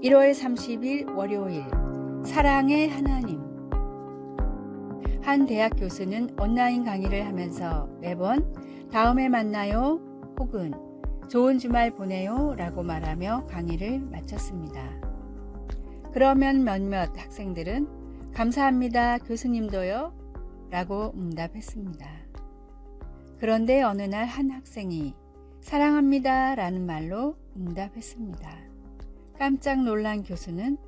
1월 30일 월요일 사랑의 하나님. 한 대학 교수는 온라인 강의를 하면서 매번 다음에 만나요 혹은 좋은 주말 보내요 라고 말하며 강의를 마쳤습니다. 그러면 몇몇 학생들은 감사합니다 교수님도요 라고 응답했습니다. 그런데 어느 날 한 학생이 사랑합니다 라는 말로 응답했습니다. 깜짝 놀란 교수는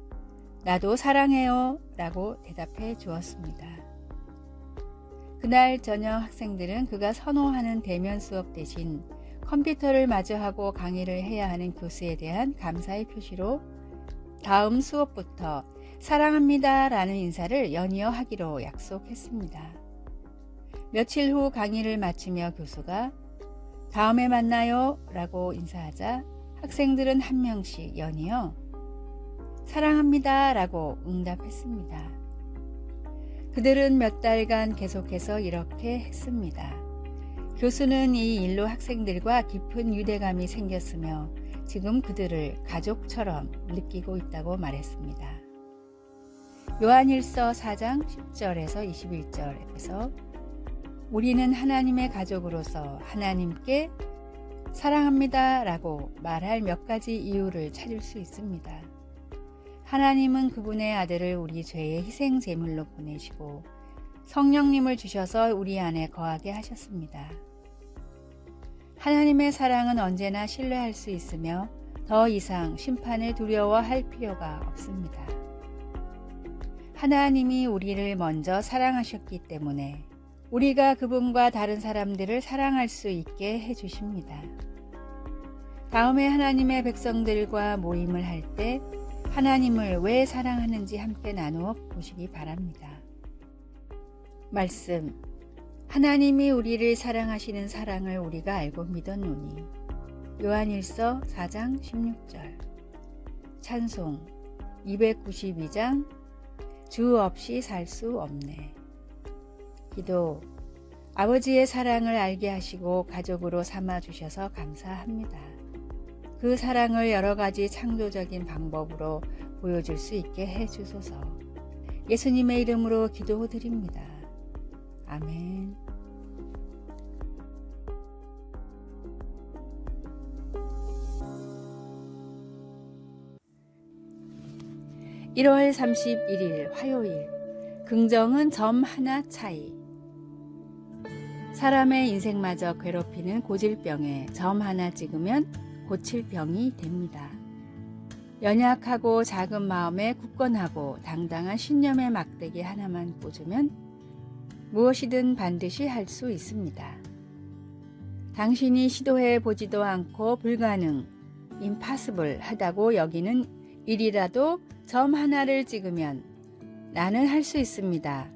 나도 사랑해요 라고 대답해 주었습니다. 그날 저녁 학생들은 그가 선호하는 대면 수업 대신 컴퓨터를 마주하고 강의를 해야 하는 교수에 대한 감사의 표시로 다음 수업부터 사랑합니다 라는 인사를 연이어 하기로 약속했습니다. 며칠 후 강의를 마치며 교수가 다음에 만나요 라고 인사하자 학생들은 한 명씩 연이어 사랑합니다 라고 응답했습니다. 그들은 몇 달간 계속해서 이렇게 했습니다. 교수는 이 일로 학생들과 깊은 유대감이 생겼으며 지금 그들을 가족처럼 느끼고 있다고 말했습니다. 요한일서 4장 10절에서 21절에서 우리는 하나님의 가족으로서 하나님께 사랑합니다 라고 말할 몇 가지 이유를 찾을 수 있습니다. 하나님은 그분의 아들을 우리 죄의 희생 제물로 보내시고 성령님을 주셔서 우리 안에 거하게 하셨습니다. 하나님의 사랑은 언제나 신뢰할 수 있으며 더 이상 심판을 두려워할 필요가 없습니다. 하나님이 우리를 먼저 사랑하셨기 때문에 우리가 그분과 다른 사람들을 사랑할 수 있게 해주십니다. 다음에 하나님의 백성들과 모임을 할 때 하나님을 왜 사랑하는지 함께 나누어 보시기 바랍니다. 말씀. 하나님이 우리를 사랑하시는 사랑을 우리가 알고 믿었노니. 요한일서 4장 16절. 찬송 292장 주 없이 살 수 없네. 기도. 아버지의 사랑을 알게 하시고 가족으로 삼아 주셔서 감사합니다. 그 사랑을 여러 가지 창조적인 방법으로 보여줄 수 있게 해주소서. 예수님의 이름으로 기도드립니다. 아멘. (1월 31일) 화요일. 긍정은 점 하나 차이. 사람의 인생마저 괴롭히는 고질병에 점 하나 찍으면 고칠 병이 됩니다. 연약하고 작은 마음에 굳건하고 당당한 신념의 막대기 하나만 꽂으면 무엇이든 반드시 할 수 있습니다. 당신이 시도해 보지도 않고 불가능, impossible 하다고 여기는 일이라도 점 하나를 찍으면 나는 할 수 있습니다.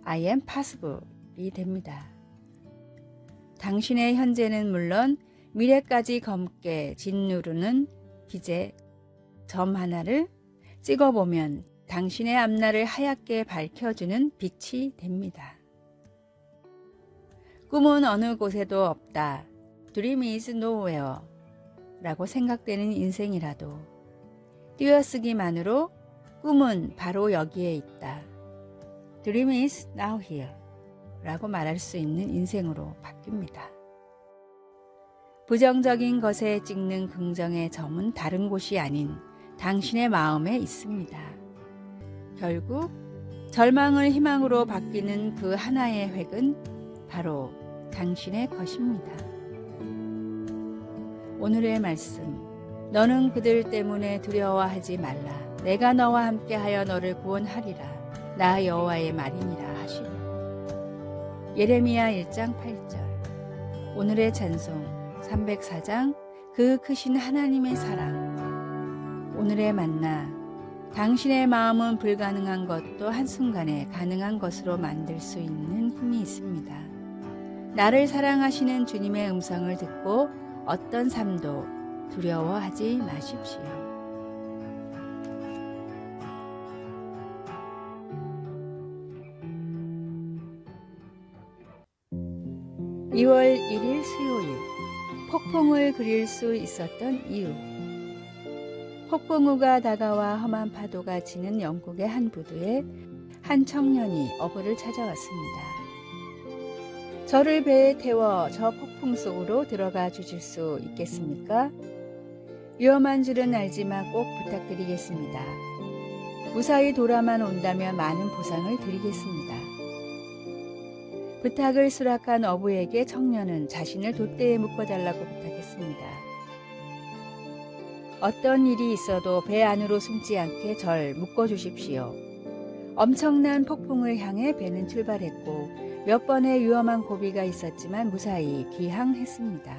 I am possible이 됩니다. 당신의 현재는 물론 미래까지 검게 짓누르는 기재 점 하나를 찍어보면 당신의 앞날을 하얗게 밝혀주는 빛이 됩니다. 꿈은 어느 곳에도 없다. Dream is nowhere 라고 생각되는 인생이라도 띄어쓰기만으로 꿈은 바로 여기에 있다. Dream is now here 라고 말할 수 있는 인생으로 바뀝니다. 부정적인 것에 찍는 긍정의 점은 다른 곳이 아닌 당신의 마음에 있습니다. 결국 절망을 희망으로 바뀌는 그 하나의 획은 바로 당신의 것입니다. 오늘의 말씀. 너는 그들 때문에 두려워하지 말라. 내가 너와 함께하여 너를 구원하리라. 나 여호와의 말이니라 하시고. 예레미야 1장 8절. 오늘의 찬송 304장 그 크신 하나님의 사랑. 오늘의 만나. 당신의 마음은 불가능한 것도 한순간에 가능한 것으로 만들 수 있는 힘이 있습니다. 나를 사랑하시는 주님의 음성을 듣고 어떤 삶도 두려워하지 마십시오. 2월 1일 수요일. 폭풍을 그릴 수 있었던 이유. 폭풍우가 다가와 험한 파도가 치는 영국의 한 부두에 한 청년이 어부를 찾아왔습니다. 저를 배에 태워 저 폭풍 속으로 들어가 주실 수 있겠습니까? 위험한 줄은 알지만 꼭 부탁드리겠습니다. 무사히 돌아만 온다면 많은 보상을 드리겠습니다. 부탁을 수락한 어부에게 청년은 자신을 돛대에 묶어달라고 부탁했습니다. 어떤 일이 있어도 배 안으로 숨지 않게 절 묶어주십시오. 엄청난 폭풍을 향해 배는 출발했고 몇 번의 위험한 고비가 있었지만 무사히 귀항했습니다.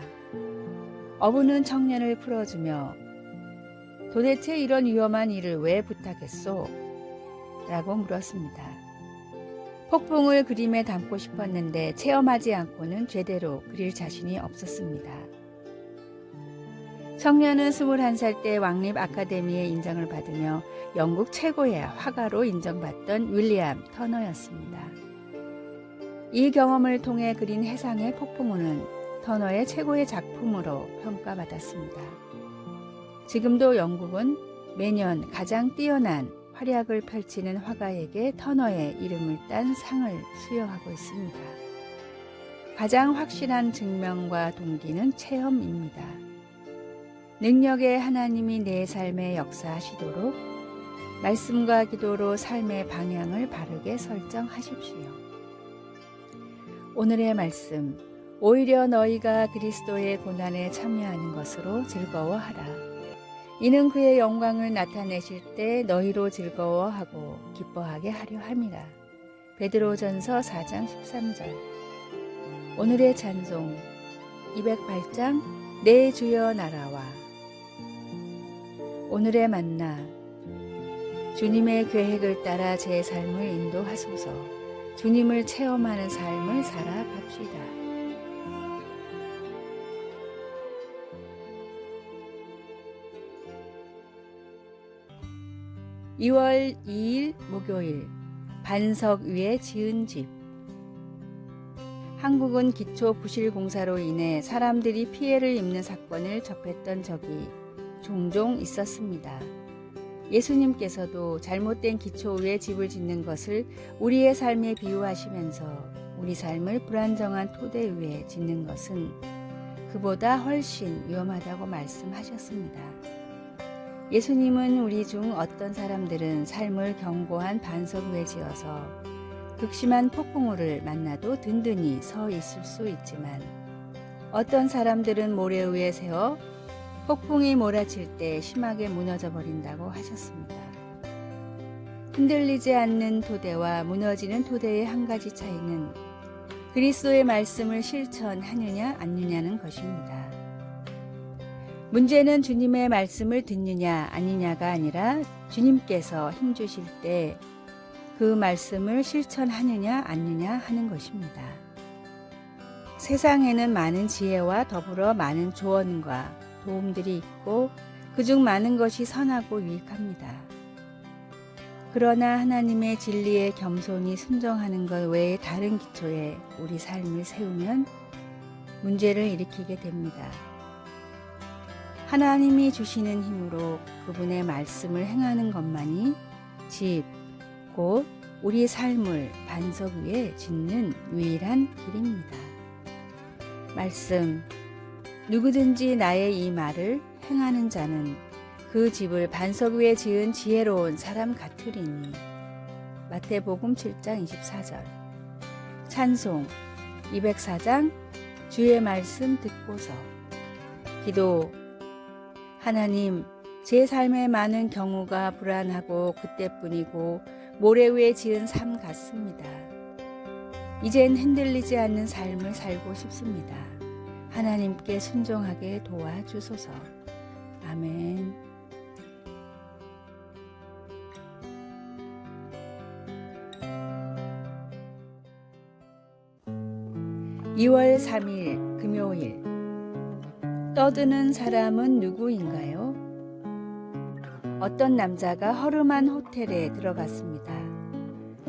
어부는 청년을 풀어주며 도대체 이런 위험한 일을 왜 부탁했소? 라고 물었습니다. 폭풍을 그림에 담고 싶었는데 체험하지 않고는 제대로 그릴 자신이 없었습니다. 청년은 21살 때 왕립 아카데미의 인정을 받으며 영국 최고의 화가로 인정받던 윌리엄 터너였습니다. 이 경험을 통해 그린 해상의 폭풍우는 터너의 최고의 작품으로 평가받았습니다. 지금도 영국은 매년 가장 뛰어난 활약을 펼치는 화가에게 터너의 이름을 딴 상을 수여하고 있습니다. 가장 확실한 증명과 동기는 체험입니다. 능력의 하나님이 내 삶에 역사하시도록 말씀과 기도로 삶의 방향을 바르게 설정하십시오. 오늘의 말씀, 오히려 너희가 그리스도의 고난에 참여하는 것으로 즐거워하라. 이는 그의 영광을 나타내실 때 너희로 즐거워하고 기뻐하게 하려 함이라. 베드로전서 4장 13절. 오늘의 찬송 208장 내 주여 나라와. 오늘의 만나, 주님의 계획을 따라 제 삶을 인도하소서. 주님을 체험하는 삶을 살아갑시다. 2월 2일 목요일, 반석 위에 지은 집. 한국은 기초 부실 공사로 인해 사람들이 피해를 입는 사건을 접했던 적이 종종 있었습니다. 예수님께서도 잘못된 기초 위에 집을 짓는 것을 우리의 삶에 비유하시면서 우리 삶을 불안정한 토대 위에 짓는 것은 그보다 훨씬 위험하다고 말씀하셨습니다. 예수님은 우리 중 어떤 사람들은 삶을 견고한 반석 위에 지어서 극심한 폭풍우를 만나도 든든히 서 있을 수 있지만 어떤 사람들은 모래 위에 세워 폭풍이 몰아칠 때 심하게 무너져 버린다고 하셨습니다. 흔들리지 않는 토대와 무너지는 토대의 한 가지 차이는 그리스도의 말씀을 실천하느냐 아니냐는 것입니다. 문제는 주님의 말씀을 듣느냐 아니냐가 아니라 주님께서 힘주실 때 그 말씀을 실천하느냐 아니냐 하는 것입니다. 세상에는 많은 지혜와 더불어 많은 조언과 도움들이 있고 그중 많은 것이 선하고 유익합니다. 그러나 하나님의 진리에 겸손히 순종하는 것 외에 다른 기초에 우리 삶을 세우면 문제를 일으키게 됩니다. 하나님이 주시는 힘으로 그분의 말씀을 행하는 것만이 집, 곧 우리 삶을 반석 위에 짓는 유일한 길입니다. 말씀, 누구든지 나의 이 말을 행하는 자는 그 집을 반석 위에 지은 지혜로운 사람 같으리니. 마태복음 7장 24절. 찬송 204장 주의 말씀 듣고서. 기도. 하나님, 제 삶의 많은 경우가 불안하고 그때뿐이고 모래 위에 지은 삶 같습니다. 이젠 흔들리지 않는 삶을 살고 싶습니다. 하나님께 순종하게 도와주소서. 아멘. (2월 3일) 금요일. 떠드는 사람은 누구인가요? 어떤 남자가 허름한 호텔에 들어갔습니다.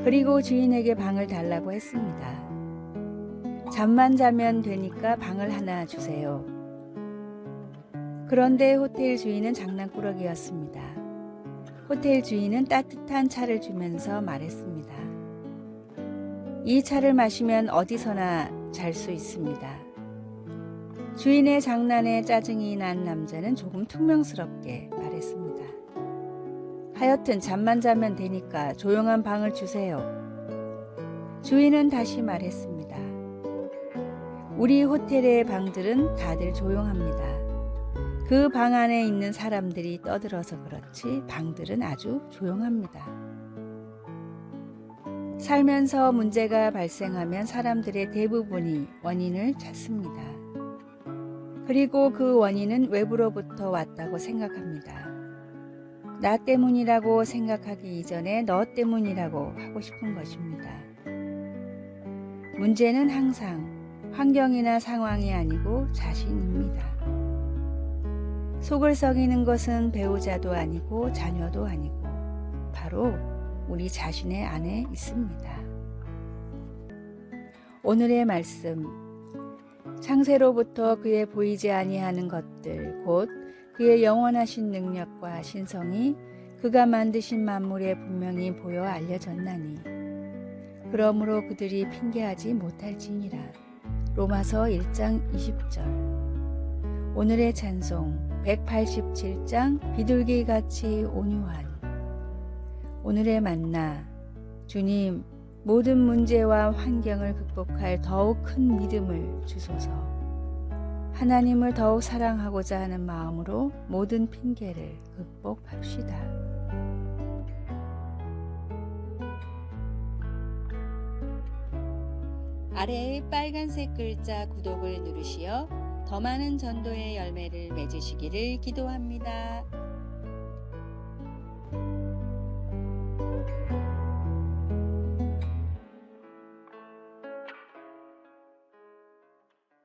그리고 주인에게 방을 달라고 했습니다. 잠만 자면 되니까 방을 하나 주세요. 그런데 호텔 주인은 장난꾸러기였습니다. 호텔 주인은 따뜻한 차를 주면서 말했습니다. 이 차를 마시면 어디서나 잘 수 있습니다. 주인의 장난에 짜증이 난 남자는 조금 퉁명스럽게 말했습니다. 하여튼 잠만 자면 되니까 조용한 방을 주세요. 주인은 다시 말했습니다. 우리 호텔의 방들은 다들 조용합니다. 그 방 안에 있는 사람들이 떠들어서 그렇지 방들은 아주 조용합니다. 살면서 문제가 발생하면 사람들의 대부분이 원인을 찾습니다. 그리고 그 원인은 외부로부터 왔다고 생각합니다. 나 때문이라고 생각하기 이전에 너 때문이라고 하고 싶은 것입니다. 문제는 항상 환경이나 상황이 아니고 자신입니다. 속을 썩이는 것은 배우자도 아니고 자녀도 아니고 바로 우리 자신의 안에 있습니다. 오늘의 말씀, 창세로부터 그의 보이지 아니하는 것들 곧 그의 영원하신 능력과 신성이 그가 만드신 만물에 분명히 보여 알려졌나니 그러므로 그들이 핑계하지 못할지니라. 로마서 1장 20절. 오늘의 찬송 187장 비둘기같이 온유한. 오늘의 만나, 주님 모든 문제와 환경을 극복할 더욱 큰 믿음을 주소서. 하나님을 더욱 사랑하고자 하는 마음으로 모든 핑계를 극복합시다. 아래의 빨간색 글자 구독을 누르시어 더 많은 전도의 열매를 맺으시기를 기도합니다.